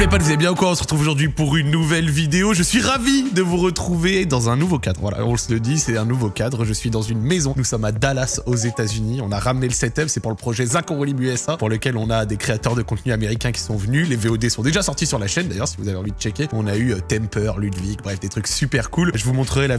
les potes, vous allez bien ou quoi? On se retrouve aujourd'hui pour une nouvelle vidéo. Je suis ravi de vous retrouver dans un nouveau cadre. Voilà, on se le dit, c'est un nouveau cadre. Je suis dans une maison. Nous sommes à Dallas, aux États-Unis. On a ramené le setup. C'est pour le projet Zach on Relive USA, pour lequel on a des créateurs de contenu américains qui sont venus. Les VOD sont déjà sortis sur la chaîne, d'ailleurs, si vous avez envie de checker. On a eu Temper, Ludwig, bref, des trucs super cool. Je vous montrerai la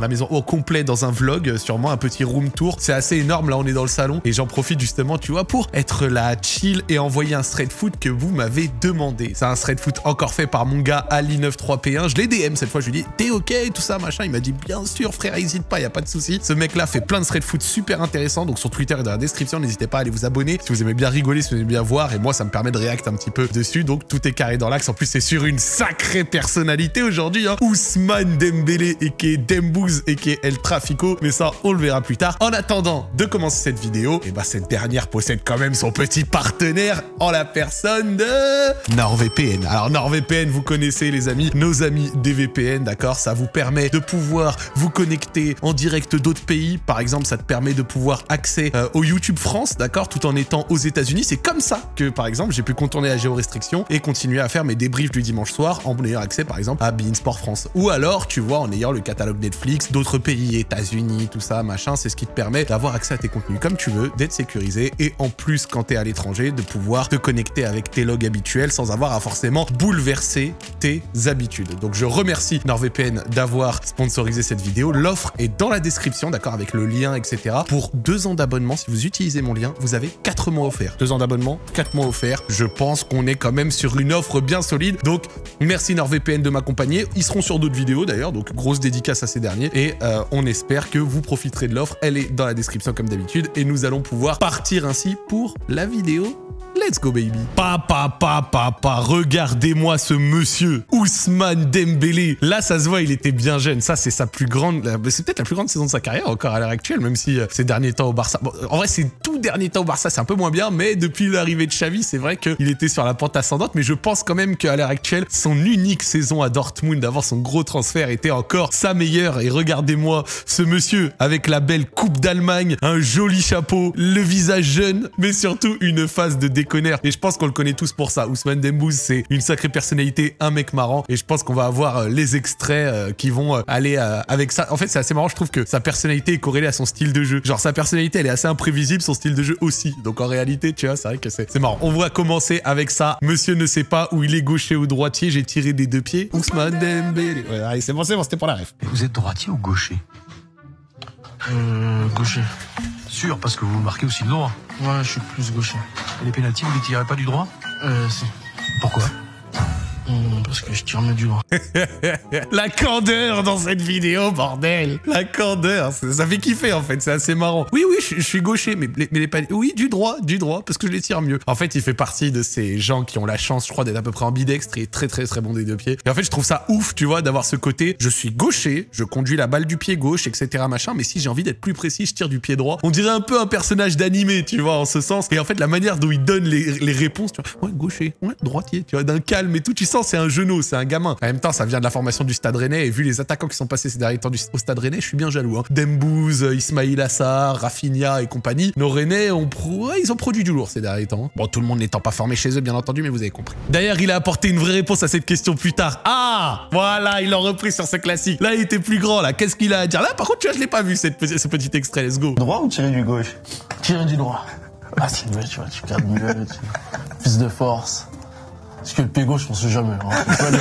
maison au complet dans un vlog, sûrement un petit room tour. C'est assez énorme. Là, on est dans le salon et j'en profite justement, tu vois, pour être là, chill et envoyer un thread foot que vous m'avez demandé. C'est un thread foot encore fait par mon gars Ali93P1. Je l'ai DM cette fois, je lui ai dit t'es ok, tout ça, machin. Il m'a dit bien sûr, frère, hésite pas, y a pas de souci. Ce mec-là fait plein de thread foot super intéressants. Donc son Twitter est dans la description. N'hésitez pas à aller vous abonner si vous aimez bien rigoler, si vous aimez bien voir. Et moi, ça me permet de react un petit peu dessus. Donc tout est carré dans l'axe. En plus, c'est sur une sacrée personnalité aujourd'hui, hein. Ousmane Dembélé et Dembouz et El Trafico. Mais ça, on le verra plus tard. En attendant de commencer cette vidéo, et bah cette dernière possède quand même son petit partenaire en la personne de NordVPN. Alors NordVPN, vous connaissez les amis, nos amis des VPN, d'accord? Ça vous permet de pouvoir vous connecter en direct d'autres pays. Par exemple, ça te permet de pouvoir accès au YouTube France, d'accord? Tout en étant aux États-Unis. C'est comme ça que, par exemple, j'ai pu contourner la géorestriction et continuer à faire mes débriefs du dimanche soir en ayant accès, par exemple, à beIN Sport France. Ou alors, tu vois, en ayant le catalogue Netflix, d'autres pays, États-Unis, tout ça, machin, c'est ce qui te permet d'avoir accès à tes contenus comme tu veux, d'être sécurisé et en plus, quand t'es à l'étranger, de pouvoir te connecter avec tes logs habituels sans avoir à forcément bouleverser tes habitudes. Donc, je remercie NordVPN d'avoir sponsorisé cette vidéo. L'offre est dans la description, d'accord, avec le lien, etc. Pour 2 ans d'abonnement, si vous utilisez mon lien, vous avez 4 mois offerts. 2 ans d'abonnement, 4 mois offerts. Je pense qu'on est quand même sur une offre bien solide. Donc, merci NordVPN de m'accompagner. Ils seront sur d'autres vidéos d'ailleurs, donc grosse dédicace à ces derniers. Et on espère que vous profiterez de l'offre. Elle est dans la description comme d'habitude. Et nous allons pouvoir partir ainsi pour la vidéo. Let's go baby. Regardez-moi ce monsieur, Ousmane Dembélé. Là, ça se voit, il était bien jeune. Ça, c'est sa plus grande... C'est peut-être la plus grande saison de sa carrière encore à l'heure actuelle, même si ces derniers temps au Barça... Bon, en vrai, ces tout derniers temps au Barça, c'est un peu moins bien, mais depuis l'arrivée de Xavi, c'est vrai qu'il était sur la pente ascendante, mais je pense quand même qu'à l'heure actuelle, son unique saison à Dortmund, avant son gros transfert, était encore sa meilleure. Et regardez-moi ce monsieur avec la belle Coupe d'Allemagne, un joli chapeau, le visage jeune, mais surtout une face de déconneur. Et je pense qu'on le connaît tous pour ça. Ousmane Dembouz, c'est une sacrée personnalité, un mec marrant. Et je pense qu'on va avoir les extraits qui vont aller avec ça. En fait, c'est assez marrant. Je trouve que sa personnalité est corrélée à son style de jeu. Genre, sa personnalité, elle est assez imprévisible, son style de jeu aussi. Donc, en réalité, tu vois, c'est vrai que c'est marrant. On va commencer avec ça. Monsieur ne sait pas où il est gaucher ou droitier. J'ai tiré des 2 pieds. Ousmane Dembélé. Ouais, allez, c'est bon, c'était pour la ref. Vous êtes droitier ou gaucher? Gaucher. Sûr, parce que vous marquez aussi le droit. Ouais, je suis plus gaucher. Et les pénaltys, vous les tirez pas du droit? Si. Pourquoi? Parce que je tire mieux du droit. La candeur dans cette vidéo, bordel. La candeur, ça fait kiffer en fait, c'est assez marrant. Oui, je suis gaucher, mais les oui, du droit, parce que je les tire mieux. En fait, il fait partie de ces gens qui ont la chance, je crois, d'être à peu près ambidextre et très bon des 2 pieds. Et en fait, je trouve ça ouf, tu vois, d'avoir ce côté, je suis gaucher, je conduis la balle du pied gauche, etc. machin, mais si j'ai envie d'être plus précis, je tire du pied droit. On dirait un peu un personnage d'animé, tu vois, en ce sens. Et en fait, la manière dont il donne les réponses, tu vois, ouais, gaucher, ouais, droitier, tu vois, d'un calme et tout, tu sens, c'est un genou, c'est un gamin. En même temps, ça vient de la formation du Stade Rennais et vu les attaquants qui sont passés ces derniers temps au Stade Rennais, je suis bien jaloux. Hein. Dembouz, Ismail Assar, Rafinha et compagnie. Nos Rennais ils ont produit du lourd ces derniers temps. Hein. Bon, tout le monde n'étant pas formé chez eux, bien entendu, mais vous avez compris. D'ailleurs, il a apporté une vraie réponse à cette question plus tard. Ah, voilà, il l'a repris sur ce classique. Là, il était plus grand, là. Qu'est-ce qu'il a à dire? Là, par contre, tu vois, je l'ai pas vu, ce petit extrait. Let's go. Droit ou tirer du gauche? Tirer du droit. Ah, c'est mieux, tu vois, tu gardes mieux, plus de force. Parce que le pied gauche, on sait jamais. Hein. On peut aller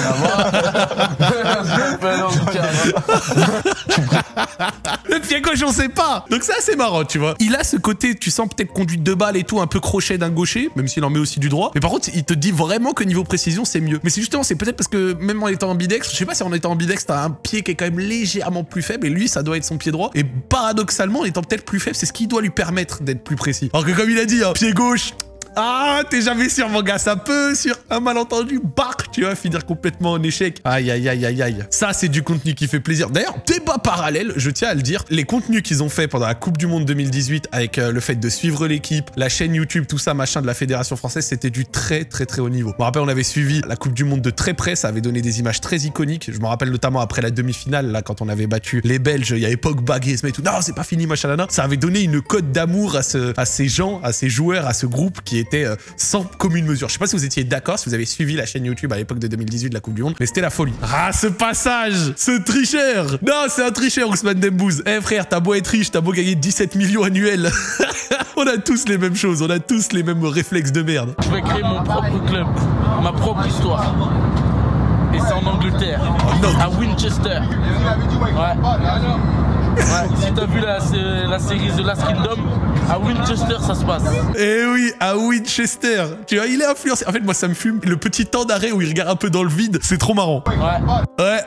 Le pied gauche, on sait pas. Donc c'est assez marrant, tu vois. Il a ce côté, tu sens peut-être conduite de balle et tout, un peu crochet d'un gaucher, même s'il en met aussi du droit. Mais par contre, il te dit vraiment que niveau précision, c'est mieux. Mais c'est justement, c'est peut-être parce que même en étant ambidextre, je sais pas si en étant ambidextre, t'as un pied qui est quand même légèrement plus faible. Et lui, ça doit être son pied droit. Et paradoxalement, en étant peut-être plus faible, c'est ce qui doit lui permettre d'être plus précis. Alors que comme il a dit, hein, pied gauche... Ah, t'es jamais sûr, mon gars, ça peut, sur un malentendu, bark, tu vas finir complètement en échec. Aïe, aïe, aïe, aïe, aïe. Ça, c'est du contenu qui fait plaisir. D'ailleurs, débat parallèle, je tiens à le dire, les contenus qu'ils ont fait pendant la Coupe du Monde 2018 avec le fait de suivre l'équipe, la chaîne YouTube, tout ça, machin de la Fédération française, c'était du très haut niveau. Je me rappelle, on avait suivi la Coupe du Monde de très près, ça avait donné des images très iconiques. Je me rappelle notamment après la demi-finale, là, quand on avait battu les Belges, il y avait Pogba, Griezmann et tout. Non, c'est pas fini, machin, là. Ça avait donné une cote d'amour à ces gens, à ces joueurs, à ce groupe qui était sans commune mesure. Je sais pas si vous étiez d'accord, si vous avez suivi la chaîne YouTube à l'époque. l'époque de 2018 de la Coupe du Monde. Mais c'était la folie. Ah, ce passage, ce tricheur. Non, c'est un tricheur, Ousmane Dembouz. Eh frère, t'as beau être riche, t'as beau gagner 17 millions annuels. On a tous les mêmes choses, on a tous les mêmes réflexes de merde. Je vais créer mon propre club, ma propre histoire. Et c'est en Angleterre, à Winchester. Ouais, si t'as vu la série The Last Kingdom, à Winchester ça se passe. Eh oui, à Winchester. Tu vois, il est influencé. En fait, moi ça me fume. Le petit temps d'arrêt où il regarde un peu dans le vide, c'est trop marrant. Ouais.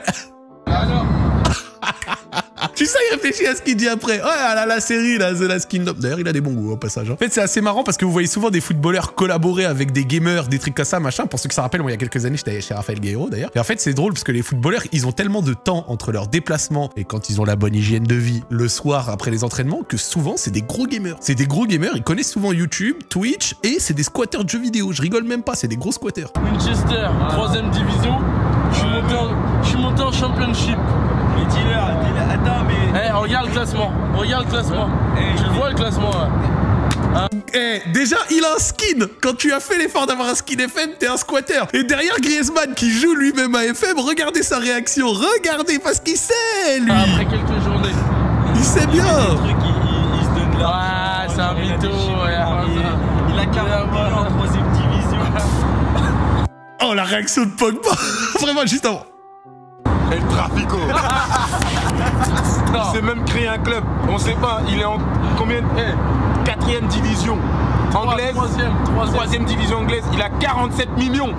Tu sais, il réfléchit à ce qu'il dit après. Ouais, la série, là, The Last Kingdom. D'ailleurs, il a des bons goûts au passage. Hein. En fait, c'est assez marrant parce que vous voyez souvent des footballeurs collaborer avec des gamers, des trucs comme ça, machin. Pour ceux qui s'en rappellent, moi, il y a quelques années, j'étais chez Raphaël Guerreiro, d'ailleurs. Et en fait, c'est drôle parce que les footballeurs, ils ont tellement de temps entre leurs déplacements et quand ils ont la bonne hygiène de vie le soir après les entraînements que souvent, c'est des gros gamers. C'est des gros gamers, ils connaissent souvent YouTube, Twitch et c'est des squatteurs de jeux vidéo. Je rigole même pas, c'est des gros squatters. Winchester, 3ème division. Je suis monté en championship. Mais dis-leur, attends, mais... Eh, regarde le classement, tu le vois le classement là. Déjà, il a un skin. Quand tu as fait l'effort d'avoir un skin FM, t'es un squatter. Et derrière Griezmann, qui joue lui-même à FM, regardez sa réaction. Regardez, parce qu'il sait, lui. Après quelques journées. Il sait bien. Il se donne là. Ouais, c'est un mytho. Il a 40 millions en 3ème division. Oh, la réaction de Pogba. Vraiment, juste avant. El Trafico. Il s'est même créé un club. On sait pas, il est en combien? 4ème division anglaise. 3ème division anglaise. Il a 47 millions.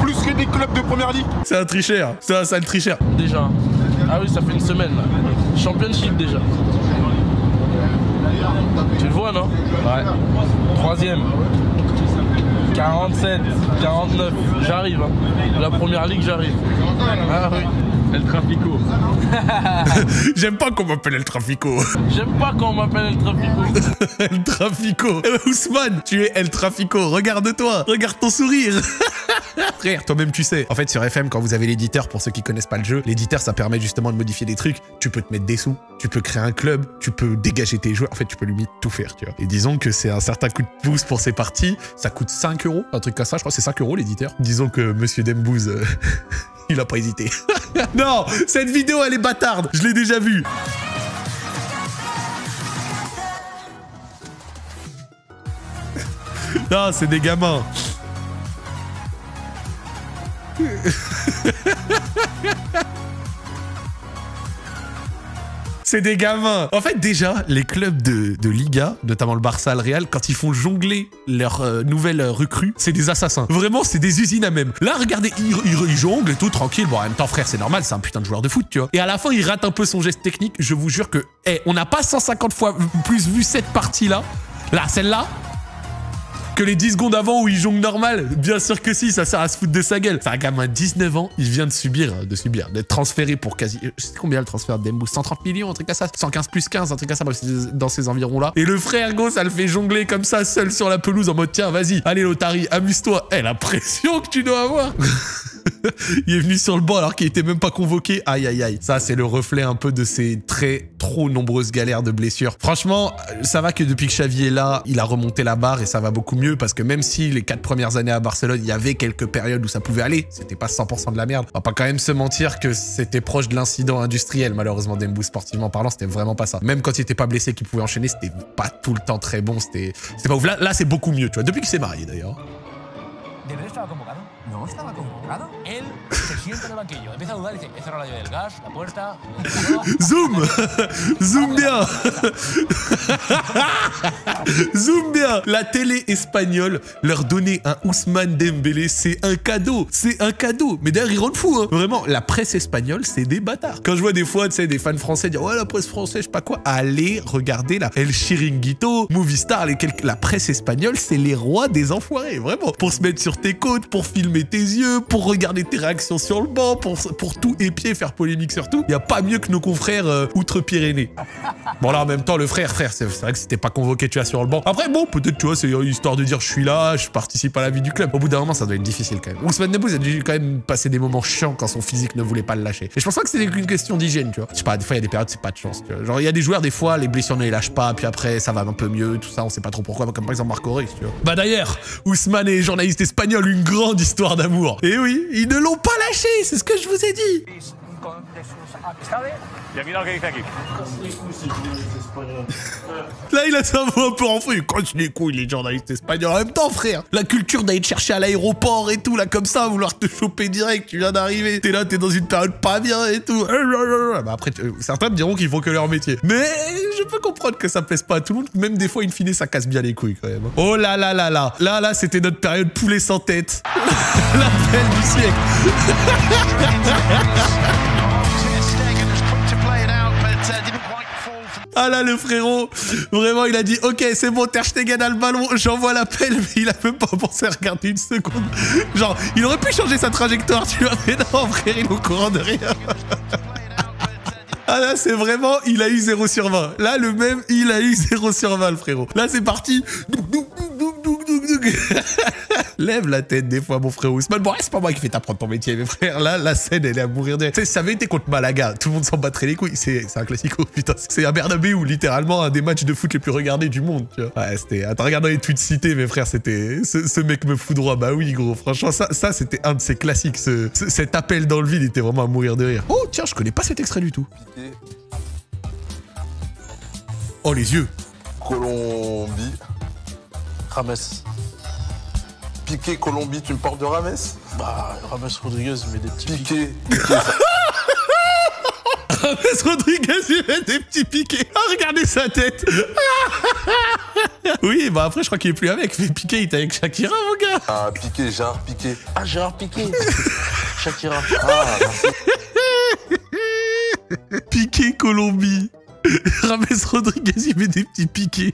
Plus que des clubs de première ligue. C'est un tricheur. C'est un sale tricheur. Déjà. Ah oui, ça fait une semaine là. Championship déjà. Tu le vois, non? Ouais. 3ème. 47, 49, j'arrive. Hein. La première ligue, j'arrive. Ah oui. El Trafico. J'aime pas qu'on m'appelle El Trafico. J'aime pas quand on m'appelle El Trafico. El Trafico. Ousmane, tu es El Trafico. Regarde-toi. Regarde ton sourire. Frère, toi-même tu sais. En fait, sur FM, quand vous avez l'éditeur, pour ceux qui connaissent pas le jeu, l'éditeur, ça permet justement de modifier des trucs. Tu peux te mettre des sous, tu peux créer un club, tu peux dégager tes joueurs. En fait, tu peux limite tout faire, tu vois. Et disons que c'est un certain coup de pouce pour ces parties. Ça coûte 5 €, un truc comme ça. Je crois que c'est 5 € l'éditeur. Disons que Monsieur Dembouz, il a pas hésité. Non, cette vidéo, elle est bâtarde. Je l'ai déjà vue. Non, c'est des gamins. C'est des gamins. En fait, déjà, les clubs de Liga, notamment le Barça, le Real, quand ils font jongler leurs nouvelles recrues, c'est des assassins. Vraiment, c'est des usines à même. Là, regardez, ils jonglent et tout, tranquille. Bon, en même temps, frère, c'est normal, c'est un putain de joueur de foot, tu vois. Et à la fin, il rate un peu son geste technique. Je vous jure que, on n'a pas 150 fois plus vu cette partie-là. Là, celle-là. Que les 10 secondes avant où il jongle normal. Bien sûr que si, ça sert à se foutre de sa gueule. C'est un gamin de 19 ans, il vient d'être transféré pour quasi... Je sais combien le transfert de Dembouz, 130 millions, un truc à ça, 115 plus 15, un truc à ça, dans ces environs-là. Et le frère Go, ça le fait jongler comme ça, seul sur la pelouse, en mode tiens, vas-y, allez Lotari, amuse-toi. La pression que tu dois avoir. Il est venu sur le banc alors qu'il était même pas convoqué. Aïe, aïe, aïe. Ça, c'est le reflet un peu de ces trop nombreuses galères de blessures. Franchement, ça va que depuis que Xavi est là, il a remonté la barre et ça va beaucoup mieux parce que même si les 4 premières années à Barcelone, il y avait quelques périodes où ça pouvait aller, c'était pas 100% de la merde. On va pas quand même se mentir que c'était proche de l'incident industriel, malheureusement, Dembouz, sportivement parlant, c'était vraiment pas ça. Même quand il était pas blessé, qu'il pouvait enchaîner, c'était pas tout le temps très bon, c'était pas ouf. Là c'est beaucoup mieux, tu vois, depuis qu'il s'est marié d'ailleurs. ¿Del estaba convocado? No estaba convocado. Él se sienta en el banquillo, empieza a dudar y dice, he cerrado la llave del gas, la puerta... Zoom. Zoom bien. Zoom bien. La télé espagnole leur donner un Ousmane Dembélé, c'est un cadeau. C'est un cadeau. Mais d'ailleurs, ils rendent fou, hein. Vraiment, la presse espagnole, c'est des bâtards. Quand je vois des fois, tu sais, des fans français dire, ouais, la presse française, je sais pas quoi, allez regarder la El Chiringuito, Movistar, la presse espagnole, c'est les rois des enfoirés, vraiment. Pour se mettre sur tes côtes, pour filmer tes yeux, pour regarder tes réactions sur le banc, pour tout épier, faire polémique sur tout. Il n'y a pas mieux que nos confrères outre-Pyrénées. Bon là, en même temps, le frère, c'est vrai que c'était pas convoqué, tu vois, sur le banc. Après, bon, peut-être, tu vois, c'est histoire de dire je suis là, je participe à la vie du club. Au bout d'un moment, ça doit être difficile quand même. Ousmane Dembouz a dû quand même passer des moments chiants quand son physique ne voulait pas le lâcher. Et je pense pas que c'était qu'une question d'hygiène, tu vois. Je sais pas, des fois, il y a des périodes, c'est pas de chance, tu vois. Genre, il y a des joueurs, des fois, les blessures ne les lâchent pas, puis après, ça va un peu mieux, tout ça, on sait pas trop pourquoi, comme par exemple Marco Reus, tu vois. Bah d'ailleurs, Ousmane est journaliste espagnol, une grande histoire d'amour. Et oui, ils ne l'ont pas lâché, c'est ce que je vous ai dit. Là, il a sa voix un peu enflée. Il casse les couilles, les journalistes espagnols. En même temps, frère, la culture d'aller te chercher à l'aéroport et tout, là, comme ça, vouloir te choper direct, tu viens d'arriver, t'es là, t'es dans une période pas bien et tout. Bah après, certains me diront qu'ils font que leur métier. Mais je peux comprendre que ça plaise pas à tout le monde. Même des fois, in fine, ça casse bien les couilles quand même. Oh là là là là. Là, c'était notre période poulet sans tête. L'appel du siècle. Ah là, le frérot, vraiment, il a dit « Ok, c'est bon, Ter Stegen a le ballon, j'envoie l'appel. » Mais il a même pas pensé à regarder une seconde. Genre, il aurait pu changer sa trajectoire, tu vois. Mais non, frère, il est au courant de rien. Ah là, c'est vraiment, il a eu 0 sur 20. Là, le même, il a eu 0 sur 20, le frérot. Là, c'est parti. Lève la tête des fois, mon frère Ousmane. Bon, c'est pas moi qui fais t'apprendre ton métier, mes frères. Là, la scène, elle est à mourir de... Tu sais, ça avait été contre Malaga. Tout le monde s'en battrait les couilles. C'est un classico, putain. C'est un Bernabéu, littéralement, un des matchs de foot les plus regardés du monde, tu vois. Ouais, c'était... Attends, regardant les tweets cités, mes frères, c'était... Ce mec me fout droit. Bah oui, gros. Franchement, ça c'était un de ses classiques. Cet appel dans le vide était vraiment à mourir de rire. Oh, tiens, je connais pas cet extrait du tout. Oh, les yeux. Colombie. Rames. Piqué, Colombie, tu me parles de Rames? Bah, Rames Rodriguez, il met des petits piqués. Piqué. Rames Rodriguez, il met des petits piqués. Ah, regardez sa tête. Oui, bah après, je crois qu'il est plus avec. Mais Piqué, il était avec Shakira, mon gars. Ah, Piqué, Gérard Piqué. Ah, Gérard Piqué. Shakira. Ah, merci. Piqué, Colombie. Rames Rodriguez, il met des petits piqués.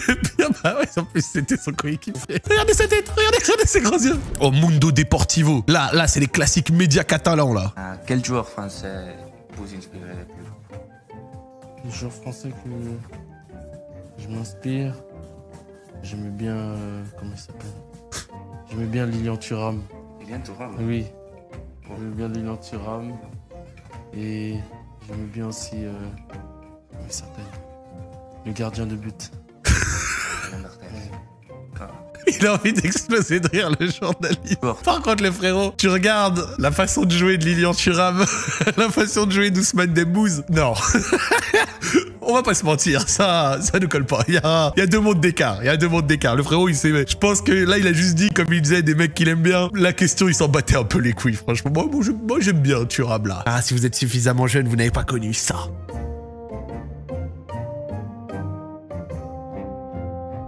Le pire, bah ouais, en plus, c'était son coéquipier. Regardez sa tête, regardez ses grands yeux. Oh, Mundo Deportivo. Là, c'est les classiques médias catalans, là. Quel joueur français vous inspirait le plus? Les joueurs français que je m'inspire, j'aimais bien... comment il s'appelle? J'aimais bien Lilian Thuram. Lilian Thuram? Oui. J'aimais bien Lilian Thuram. Et j'aimais bien aussi... comment il s'appelle? Le gardien de but. Il a envie d'exploser de rire, le journaliste. Par contre, le frérot, tu regardes la façon de jouer de Lilian Thuram, la façon de jouer d'Ousmane Dembouz. Non. On va pas se mentir, ça ne colle pas. Il y a 2 mondes d'écart. Il y a 2 mondes d'écart. Le frérot, il sait. Je pense que là, il a juste dit, comme il disait, des mecs qu'il aime bien. La question, il s'en battait un peu les couilles, franchement. Moi, j'aime bien Thuram, là. Ah, si vous êtes suffisamment jeune, vous n'avez pas connu ça.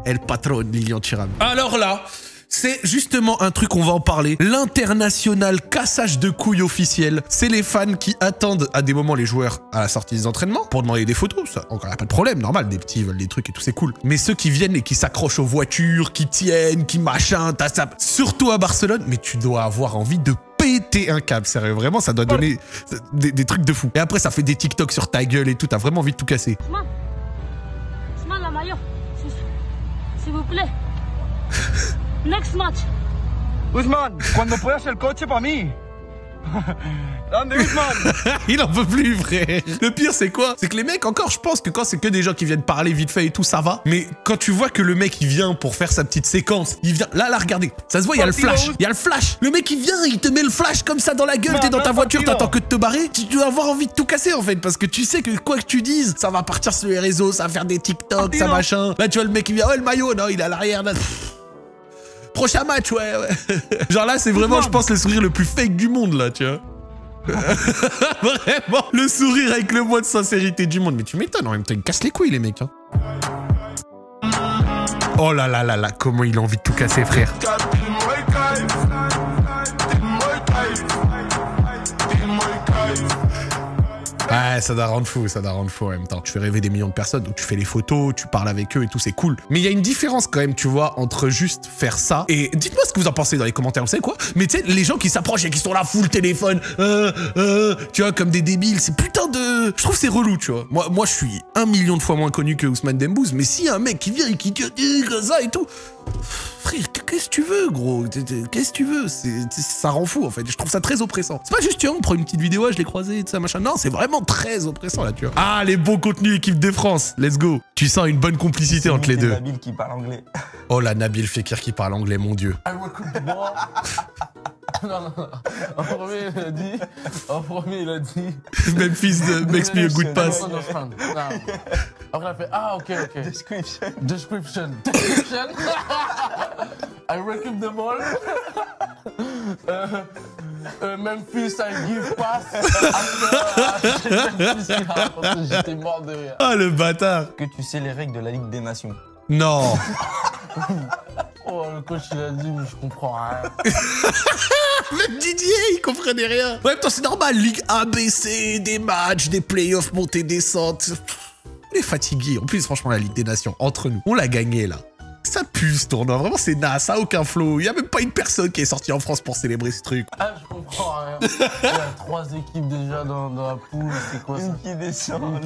El patron Lilian Thuram. Alors là, c'est justement un truc, on va en parler. L'international cassage de couilles officiel. C'est les fans qui attendent à des moments les joueurs à la sortie des entraînements pour demander des photos. Ça, encore, y a pas de problème, normal. Des petits veulent des trucs et tout, c'est cool. Mais ceux qui viennent et qui s'accrochent aux voitures, qui tiennent, qui machin, t'as ça. Surtout à Barcelone, mais tu dois avoir envie de péter un câble, sérieux. Vraiment, ça doit donner des trucs de fou. Et après, ça fait des TikTok sur ta gueule et tout. T'as vraiment envie de tout casser. Ousmane, la maillot. S'il vous plaît. Next match. Ousmane, cuando puedas el coche para mí. Dame, Ousmane. Il en peut plus, frère. Le pire, c'est quoi? C'est que les mecs, encore, je pense que quand c'est que des gens qui viennent parler vite fait et tout, ça va. Mais quand tu vois que le mec, il vient pour faire sa petite séquence, il vient... Là, regardez. Ça se voit, il y a le flash. Il y a le flash. Le mec, il vient, il te met le flash comme ça dans la gueule. T'es dans ta voiture, t'attends que de te barrer. Tu dois avoir envie de tout casser, en fait. Parce que tu sais que quoi que tu dises, ça va partir sur les réseaux, ça va faire des TikTok, ça machin. Là, tu vois le mec, il vient, oh, le maillot, non, il est à l'arrière, là. Prochain match, ouais. Genre là, c'est vraiment, je pense, le sourire le plus fake du monde, là, tu vois. Vraiment, le sourire avec le moins de sincérité du monde. Mais tu m'étonnes, en même temps, ils cassent les couilles, les mecs. Hein. Oh là là là là, comment il a envie de tout casser, frère. Ouais, ça doit rendre fou en même temps. Tu fais rêver des millions de personnes, donc tu fais les photos, tu parles avec eux et tout, c'est cool. Mais il y a une différence quand même, tu vois, entre juste faire ça et... Dites-moi ce que vous en pensez dans les commentaires, vous savez quoi? Mais tu sais, les gens qui s'approchent et qui sont là, full téléphone, tu vois, comme des débiles, c'est putain de... Je trouve c'est relou, tu vois. Moi, je suis 1 million de fois moins connu que Ousmane Dembouz, mais si un mec qui vient et qui dit comme ça et tout... Frère, qu'est-ce que tu veux, gros? Qu'est-ce que tu veux? Ça rend fou, en fait. Je trouve ça très oppressant. C'est pas juste, tu vois, on prend une petite vidéo, je l'ai croisé, tout ça, machin. Non, c'est vraiment très oppressant, là, tu vois. Ah, les bons contenus équipe de France. Let's go. Tu sens une bonne complicité entre les deux. Nabil qui parle anglais. Oh, la Nabil Fekir qui parle anglais, mon Dieu. Non. En premier, il a dit... Memphis makes me a good pass. Après, il a fait, ok. Description. I receive the ball. Memphis, I give pass. J'étais mort de rire. Ah, le bâtard. Que tu sais les règles de la Ligue des Nations. Non. Oh, le coach, il a dit, mais je comprends rien. Même Didier, il comprenait rien. Ouais, putain, c'est normal. Ligue A, B, C, des matchs, des playoffs, montée, descente. On est fatigués. En plus, franchement, la Ligue des Nations, entre nous, on l'a gagné, là. Ça pue, ce tournoi. Vraiment, c'est naze. Ça a aucun flow. Il y a même pas une personne qui est sortie en France pour célébrer ce truc. Ah, je comprends rien. Il y a 3 équipes déjà dans la poule. C'est quoi ça? Qui descend,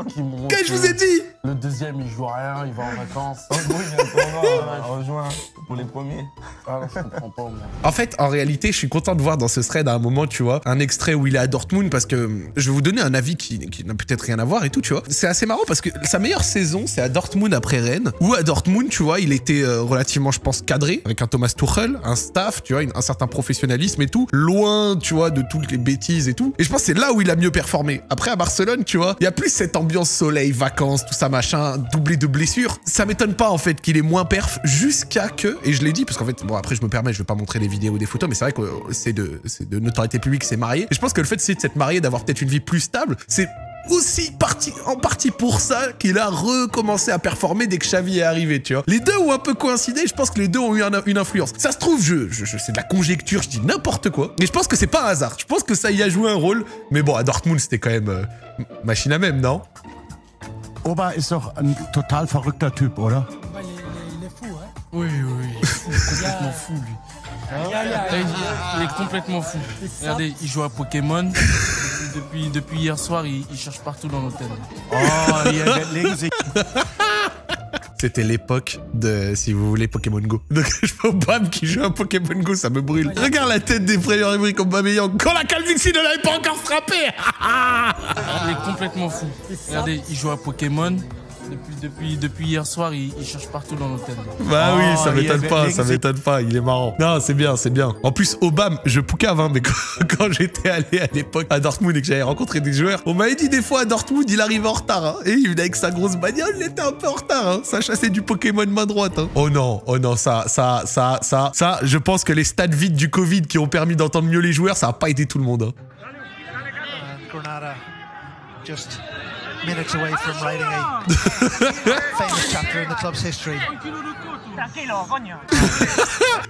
qui monte. Qu'est-ce que je vous ai dit? Le deuxième, il joue rien. Il va en vacances. En gros, il y a un tournoi en juin pour les premiers. Ah non, je comprends pas, moi. En fait, en réalité, je suis content de voir dans ce thread à un moment, tu vois, un extrait où il est à Dortmund parce que je vais vous donner un avis qui n'a peut-être rien à voir et tout, tu vois. C'est assez marrant parce que sa meilleure saison, c'est à Dortmund après Rennes, où à Dortmund, tu vois, il était relativement, je pense, cadré avec un Thomas Tuchel, un staff, tu vois, un certain professionnalisme et tout, loin, tu vois, de toutes les bêtises et tout. Et je pense que c'est là où il a mieux performé. Après, à Barcelone, tu vois, il y a plus cette ambiance soleil, vacances, tout ça, machin, doublé de blessures. Ça m'étonne pas, en fait, qu'il est moins perf jusqu'à que, et je l'ai dit, parce qu'en fait, bon, après, je me permets, je vais pas montrer des vidéos ou des photos, mais c'est vrai que c'est de notoriété publique, c'est marié. Et je pense que le fait de s'être marié, d'avoir peut-être une vie plus stable, c'est aussi en partie pour ça qu'il a recommencé à performer dès que Xavi est arrivé, tu vois. Les deux ont un peu coïncidé, je pense que les deux ont eu une influence. Ça se trouve, c'est de la conjecture, je dis n'importe quoi, mais je pense que c'est pas un hasard. Je pense que ça y a joué un rôle, mais bon, à Dortmund, c'était quand même machine à même, non? Oba ist doch ein total verrückter Typ, oder? Il est fou, hein? Oui, il est complètement fou, lui. Il est complètement fou. Regardez, il joue à Pokémon. Depuis hier soir, il cherche partout dans l'hôtel. Oh, legen sich. C'était l'époque de, si vous voulez, Pokémon Go. Donc je vois Bam qui joue à Pokémon Go, ça me brûle. Regarde la tête des frères Emery comme Bameyang. Quand la calvitie ne l'avait pas encore frappé. Il est complètement fou. Regardez, il joue à Pokémon. Depuis hier soir, il cherche partout dans l'hôtel. Bah oui, ça m'étonne pas, il est marrant. Non, c'est bien. En plus, Obama, je poucave, hein, mais quand j'étais allé à l'époque à Dortmund et que j'avais rencontré des joueurs, on m'avait dit des fois à Dortmund, il arrive en retard, hein, et il venait avec sa grosse bagnole, il était un peu en retard, hein, ça chassait du Pokémon main droite. Hein. Oh non, ça, je pense que les stades vides du Covid qui ont permis d'entendre mieux les joueurs, ça a pas aidé tout le monde. Hein. Granada, just minutes away from writing a famous chapter in the club's history.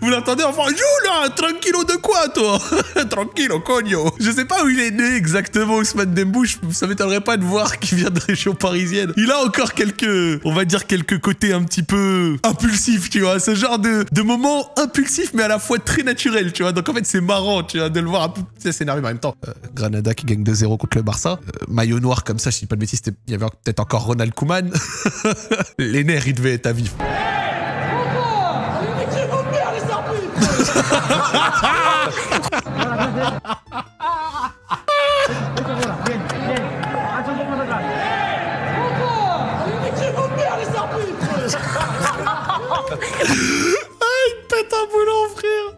Vous l'entendez enfin? Joue là, tranquillo de quoi toi? Tranquillo, cogno. Je sais pas où il est né exactement, Ousmane Dembouche. Ça m'étonnerait pas de voir qu'il vient de région parisienne. Il a encore quelques, on va dire quelques côtés un petit peu impulsifs, tu vois. Ce genre de moments impulsifs mais à la fois très naturels, tu vois. Donc en fait c'est marrant, tu vois, de le voir un peu s'énerver. Mais en même temps, Granada qui gagne 2-0 contre le Barça. Maillot noir comme ça, je dis pas de bêtises, il y avait peut-être encore Ronald Koeman. Les nerfs, ils devaient être à vif.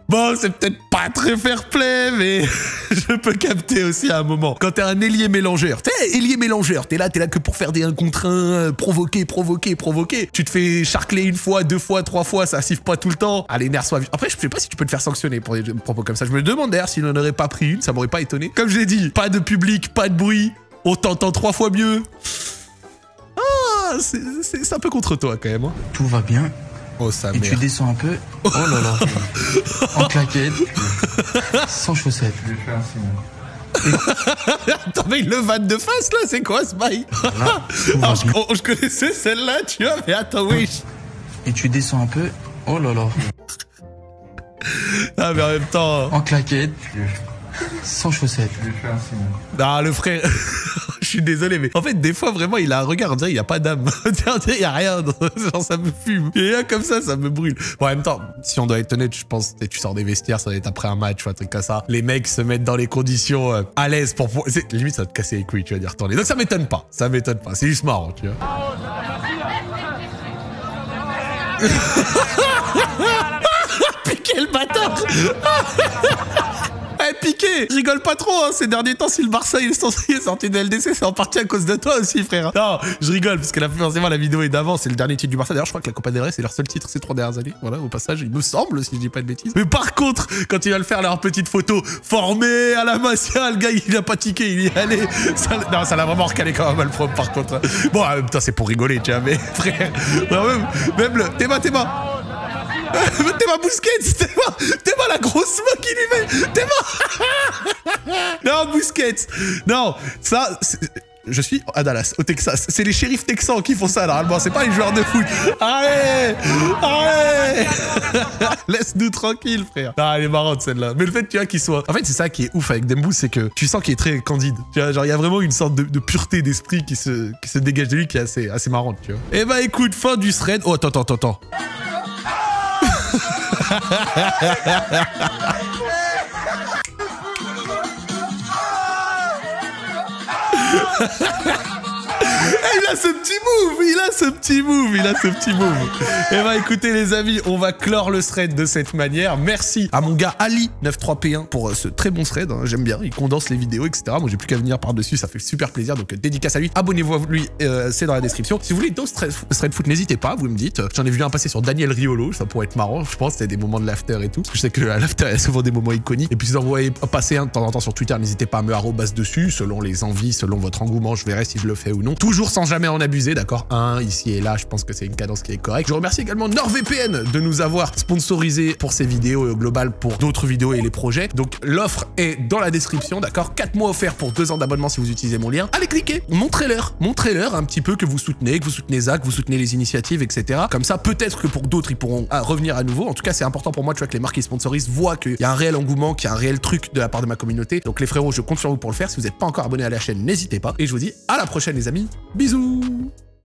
Bon, c'est peut-être pas très fair play, mais je peux capter aussi à un moment. Quand t'es un ailier mélangeur, ailier mélangeur, t'es là que pour faire des 1 contre 1, provoquer. Tu te fais charcler 1 fois, 2 fois, 3 fois, ça siffle pas tout le temps. Ah, les nerfs soient vifs. Après, je sais pas si tu peux te faire sanctionner pour des propos comme ça. Je me demande d'ailleurs s'il n'en aurait pas pris une, ça m'aurait pas étonné. Comme je l'ai dit, pas de public, pas de bruit, on t'entend 3 fois mieux. Ah, c'est un peu contre toi quand même. Hein. Tout va bien. Oh, sa et mère. tu descends un peu. Oh là là. En claquette. Sans chaussettes. Je vais faire un signe. Attends, mais le van de face là, c'est quoi ce bail? Alors, je connaissais celle-là, tu vois, mais attends, oui. Et tu descends un peu. Oh là là. Ah, mais en même temps. En claquette. Sans chaussettes. Je vais faire un signe. Ah, le frère. Je suis désolé, mais en fait, des fois, vraiment, il a un regard, on dirait, il n'y a pas d'âme. On dirait, il n'y a rien. Genre, ça me fume. Il y a rien comme ça me brûle. Bon, en même temps, si on doit être honnête, je pense que tu sors des vestiaires, ça doit être après un match ou un truc comme ça. Les mecs se mettent dans les conditions à l'aise pour... Limite, ça va te casser les couilles, tu vas dire retourner. Donc, ça m'étonne pas. Ça m'étonne pas. C'est juste marrant, tu vois. Piqué Quel bâtard. Eh, Piqué, je rigole pas trop, hein. Ces derniers temps, si le Barça il est sorti de LDC, c'est en partie à cause de toi aussi, frère. Non, je rigole, parce que forcément, la vidéo est d'avant, c'est le dernier titre du Barça. D'ailleurs, je crois que la Copa del Rey, c'est leur seul titre ces 3 dernières années. Voilà, au passage, il me semble, si je dis pas de bêtises. Mais par contre, quand il va le faire, leur petite photo formée à la Masia, le gars, il a pas tiqué, il y est allé. Non, ça l'a vraiment recalé quand même, le propre, par contre. Bon, en même temps, c'est pour rigoler, tu vois, mais frère, même le... Théma Busquets, Théma la grosse main qu'il lui met. Théma. Non, Busquets. Non, ça... Je suis à Dallas, au Texas. C'est les shérifs texans qui font ça, normalement. C'est pas les joueurs de foot. Allez. Laisse-nous tranquille, frère. Ah, elle est marrante, celle-là. Mais le fait, tu vois, qu'il soit... En fait, c'est ça qui est ouf avec Dembouz, c'est que tu sens qu'il est très candide. Tu vois, genre, il y a vraiment une sorte de pureté d'esprit qui se dégage de lui, qui est assez marrante, tu vois. Eh bah, écoute, fin du thread. Oh, attends. Il a ce petit move. Eh ben écoutez les amis, on va clore le thread de cette manière. Merci à mon gars Ali93P1 pour ce très bon thread, hein. J'aime bien, il condense les vidéos, etc. Moi j'ai plus qu'à venir par-dessus, ça fait super plaisir, donc dédicace à lui. Abonnez-vous à lui, c'est dans la description. Si vous voulez d'autres thread foot, n'hésitez pas, vous me dites. J'en ai vu un passer sur Daniel Riolo, ça pourrait être marrant, je pense, c'était des moments de l'after et tout. Parce que je sais que à l'after, il y a souvent des moments iconiques. Et puis si vous en voyez passer un de temps en temps sur Twitter, n'hésitez pas à me arrobas dessus, selon les envies, selon votre engouement, je verrai si je le fais ou non. Toujours sans jamais en abuser, d'accord? Ici et là, je pense que c'est une cadence qui est correcte. Je remercie également NordVPN de nous avoir sponsorisé pour ces vidéos et au global pour d'autres vidéos et les projets. Donc l'offre est dans la description, d'accord? 4 mois offerts pour 2 ans d'abonnement si vous utilisez mon lien. Allez cliquer, montrez-leur un petit peu que vous soutenez Zach, que vous soutenez les initiatives, etc. Comme ça, peut-être que pour d'autres, ils pourront revenir à nouveau. En tout cas, c'est important pour moi, tu vois, que les marques qui sponsorisent voient qu'il y a un réel engouement, qu'il y a un réel truc de la part de ma communauté. Donc les frérots, je compte sur vous pour le faire. Si vous n'êtes pas encore abonné à la chaîne, n'hésitez pas. Et je vous dis à la prochaine, les amis. Bisous.